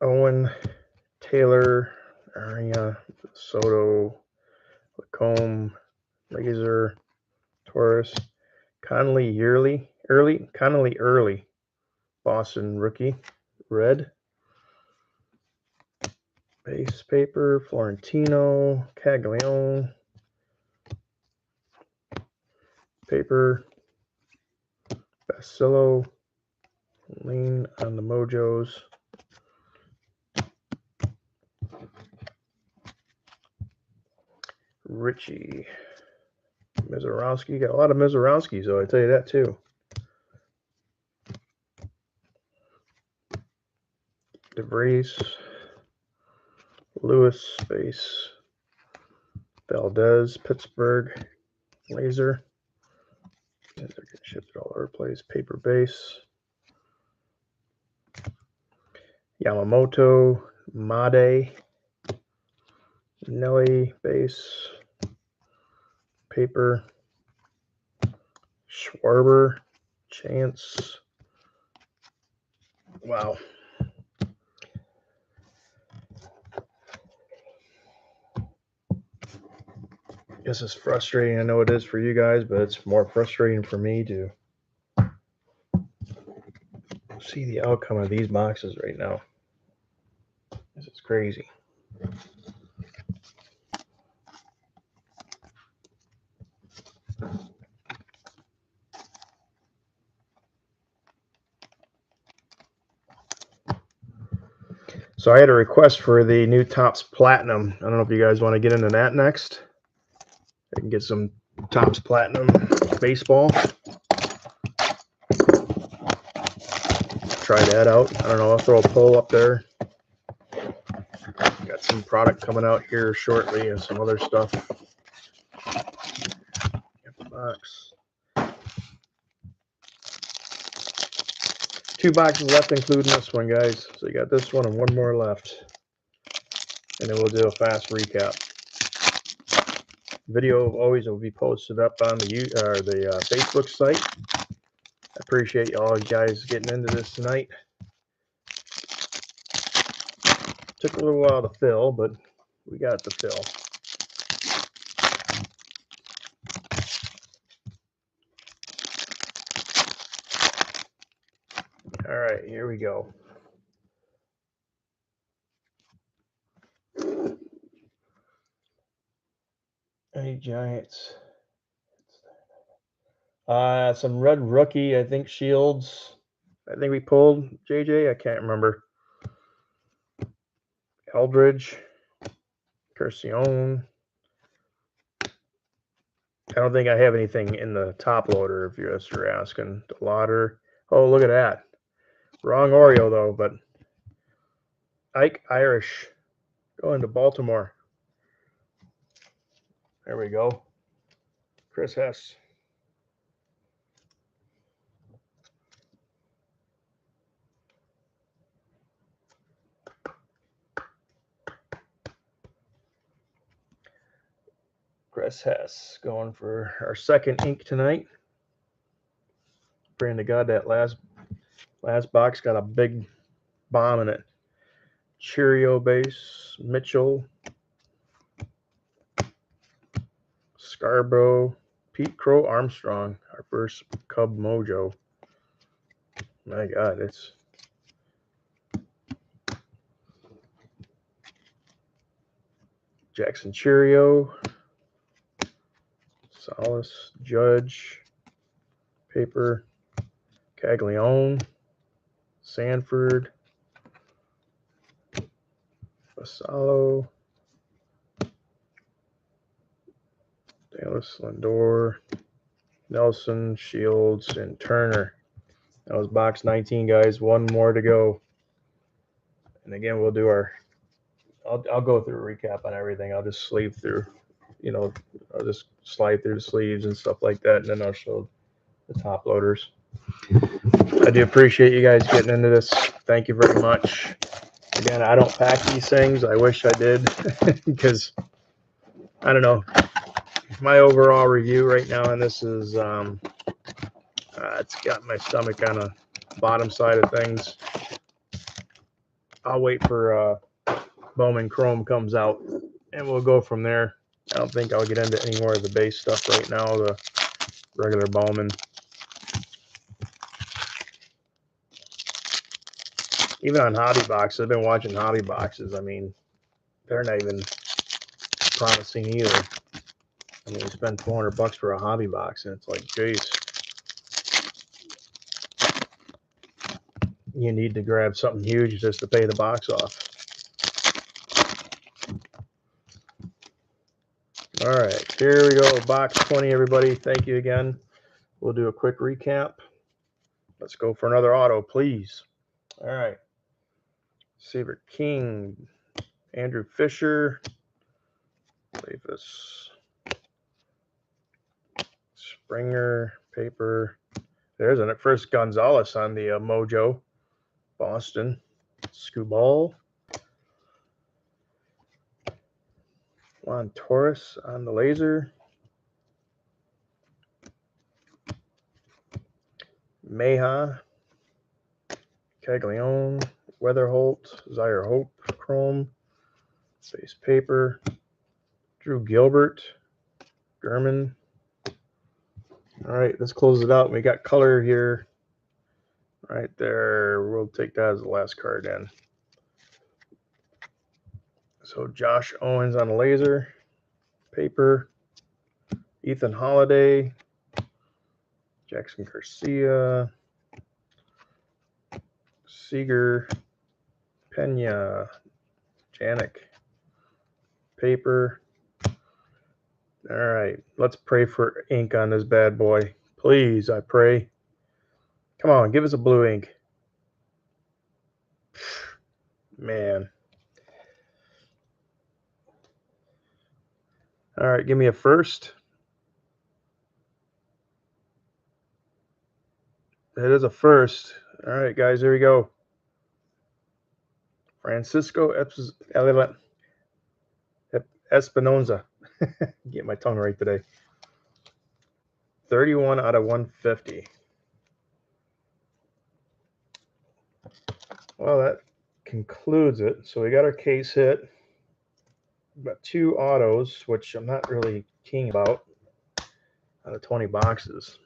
Owen, Taylor, Aria, Soto, Lacombe, Laser, Torres, Connolly Early, Boston rookie, red. Base paper, Florentino, Caglione, paper, Basillo, lean on the Mojos. Richie, Mizorowski, got a lot of Mizorowskis, though, I tell you that too. DeVries, Lewis, space, Valdez, Pittsburgh, laser. They're getting shipped all over the place. Paper base. Yamamoto, Made, Nelly base. Paper. Schwarber, Chance. Wow. This is frustrating. I know it is for you guys, but it's more frustrating for me to see the outcome of these boxes right now. This is crazy. So I had a request for the new Topps Platinum. I don't know if you guys want to get into that next. I can get some Topps Platinum baseball. Try that out. I don't know. I'll throw a poll up there. Got some product coming out here shortly and some other stuff. Got the box. 2 boxes left, including this one, guys. So you got this one and one more left. And then we'll do a fast recap. Video always will be posted up on the Facebook site. I appreciate all you guys getting into this tonight. Took a little while to fill, but we got the fill. All right, here we go. Any Giants? Some red rookie, I think Shields. I think we pulled JJ. I can't remember. Eldridge, Curcione. I don't think I have anything in the top loader, if you're asking. DeLauder. Oh, look at that. Wrong Oreo, though, but Ike Irish going to Baltimore. There we go. Chris Hess. Chris Hess going for our second ink tonight. Praying to God that last box got a big bomb in it. Cheerio base, Mitchell, Scarborough, Pete Crow Armstrong, our first Cub Mojo. My God, it's Jackson Cheerio, Solace, Judge, Paper, Caglione, Sanford, Vassallo, Dallas, Lindor, Nelson, Shields, and Turner. That was box 19, guys. One more to go. And again, we'll do our I'll go through a recap on everything. I'll just sleeve through, I'll just slide through the sleeves and stuff like that, and then I'll show the top loaders. I do appreciate you guys getting into this. Thank you very much. Again, I don't pack these things. I wish I did because I don't know. My overall review right now on this is it's got my stomach on the bottom side of things. I'll wait for Bowman Chrome comes out, and we'll go from there. I don't think I'll get into any more of the base stuff right now, the regular Bowman. Even on hobby boxes, I've been watching hobby boxes. I mean, they're not even promising either. I mean, you spend $400 for a hobby box, and it's like, geez, you need to grab something huge just to pay the box off. All right, here we go, box 20, everybody. Thank you again. We'll do a quick recap. Let's go for another auto, please. All right. Saber King, Andrew Fisher, Davis, Springer, Paper. There's a first Gonzalez on the Mojo, Boston, Scuball, Juan Torres on the laser, Meja, Caglione, Weatherholt, Zaire Hope, Chrome, Base Paper, Drew Gilbert, German. All right, let's close it out. We got color here right there. We'll take that as the last card in. So Josh Owens on the laser, Paper, Ethan Holiday, Jackson Garcia, Seager, Pena, Janik, Paper. All right, let's pray for ink on this bad boy. Please, I pray. Come on, give us a blue ink. Man. All right, give me a first. It is a first. All right, guys, here we go. Francisco Espinoza. Get my tongue right today. 31 out of 150. Well, that concludes it. So we got our case hit. We've got 2 autos, which I'm not really keen about, out of 20 boxes.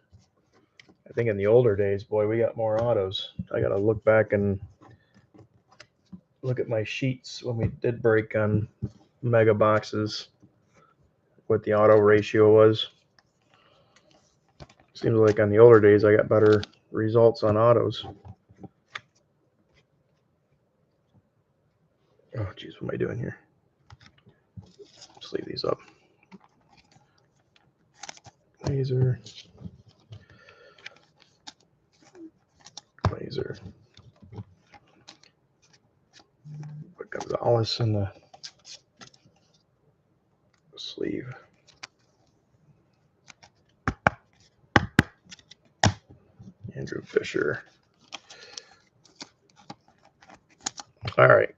I think in the older days, boy, we got more autos. I got to look back and look at my sheets when we did break on mega boxes, what the auto ratio was. Seems like on the older days, I got better results on autos. Oh, geez, what am I doing here? Just leave these up. Laser. Put Gonzalez in the sleeve. Andrew Fisher. All right.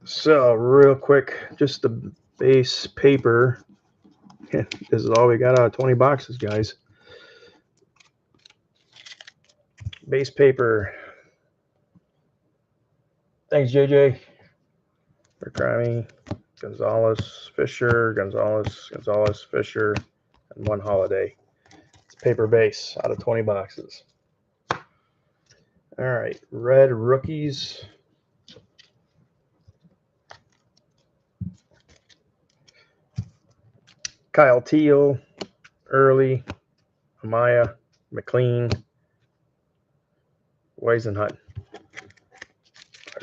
So real quick, just the base paper. This is all we got out of 20 boxes, guys. Base paper. Thanks, JJ. For Grammy, Gonzalez, Fisher, Gonzalez, Fisher, and one Holiday. It's paper base out of 20 boxes. All right, red rookies. Kyle Teal, Early, Amaya, McLean, Weisenhut.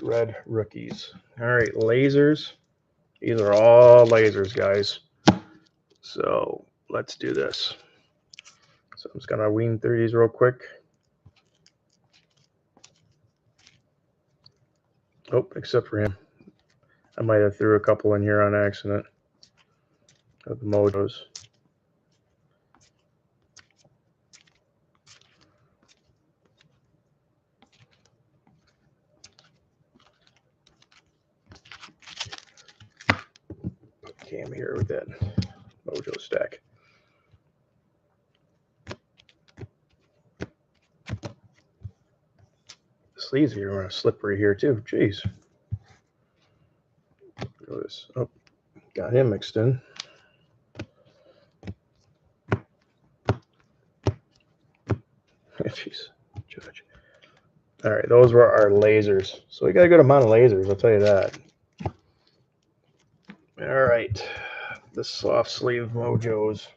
Red rookies. All right, lasers. These are all lasers, guys. So let's do this. So I'm just gonna wean through these real quick. Oh, except for him. I might have threw a couple in here on accident of the Mojos. Put Cam here with that Mojo stack. The sleeves here are slippery here too. Jeez. Look at this. Oh, got him mixed in. Jeez, Judge. All right, those were our lasers. So we got a good amount of lasers, I'll tell you that. All right, the soft sleeve Mojos.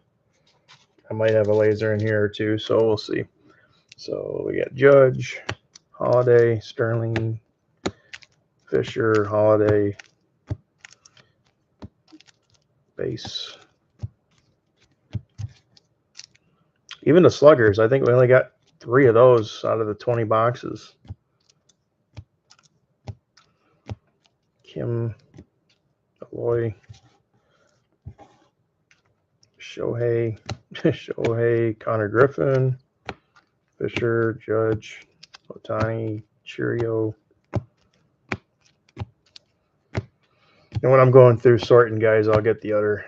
I might have a laser in here or two, so we'll see. So we got Judge, Holiday, Sterling, Fisher, Holiday, base. Even the sluggers, I think we only got 3 of those out of the 20 boxes. Kim, Aloy, Shohei, Connor Griffin, Fisher, Judge, Otani, Cheerio. And when I'm going through sorting, guys, I'll get the other.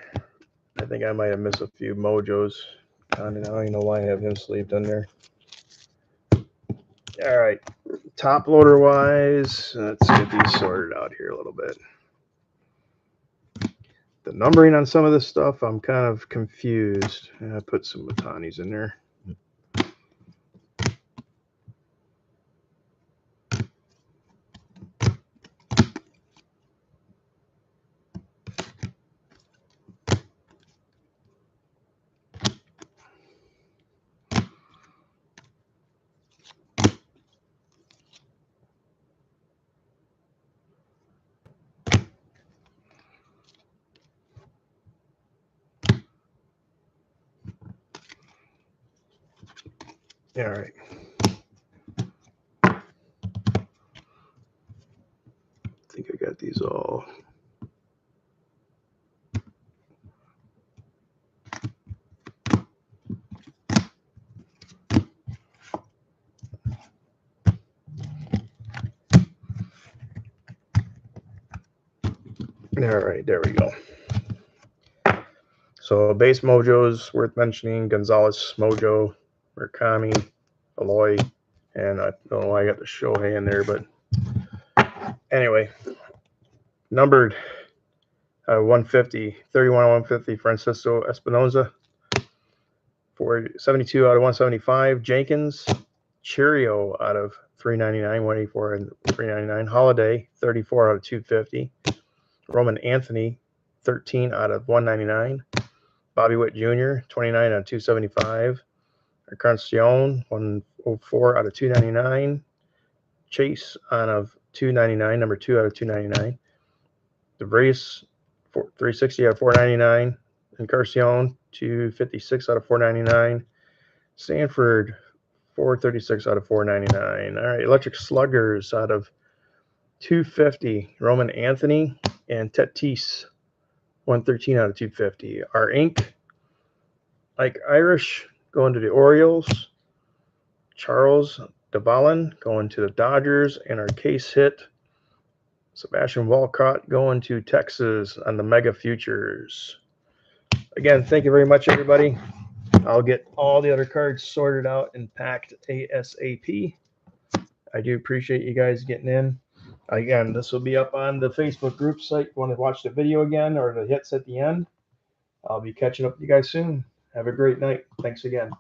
I think I might have missed a few Mojos. I don't even know why I have him sleeved in there. All right, top loader wise, let's get these sorted out here a little bit. The numbering on some of this stuff, I'm kind of confused. I put some Matanis in there. All right. I think I got these all. All right, there we go. So base Mojos worth mentioning: Gonzalez, Mojo, Murakami, Aloy, and I don't know why I got the Shohei in there, but anyway, numbered 150, 31 150, Francisco Espinoza. 72 out of 175. Jenkins, Cheerio out of 399, 184 and 399. Holiday, 34 out of 250. Roman Anthony, 13 out of 199. Bobby Witt Jr., 29 out of 275. Encarnacion, 104 out of 299. Chase out of 299, number 2 out of 299. DeVries, 360 out of 499. Encarnacion, 256 out of 499. Stanford, 436 out of 499. All right, Electric Sluggers out of 250. Roman Anthony and Tatis, 113 out of 250. Our Ink, Ike Irish, going to the Orioles. Charles DeValin going to the Dodgers. And our case hit, Sebastian Walcott going to Texas on the Mega Futures. Again, thank you very much, everybody. I'll get all the other cards sorted out and packed ASAP. I do appreciate you guys getting in. Again, this will be up on the Facebook group site. If you want to watch the video again or the hits at the end, I'll be catching up with you guys soon. Have a great night. Thanks again.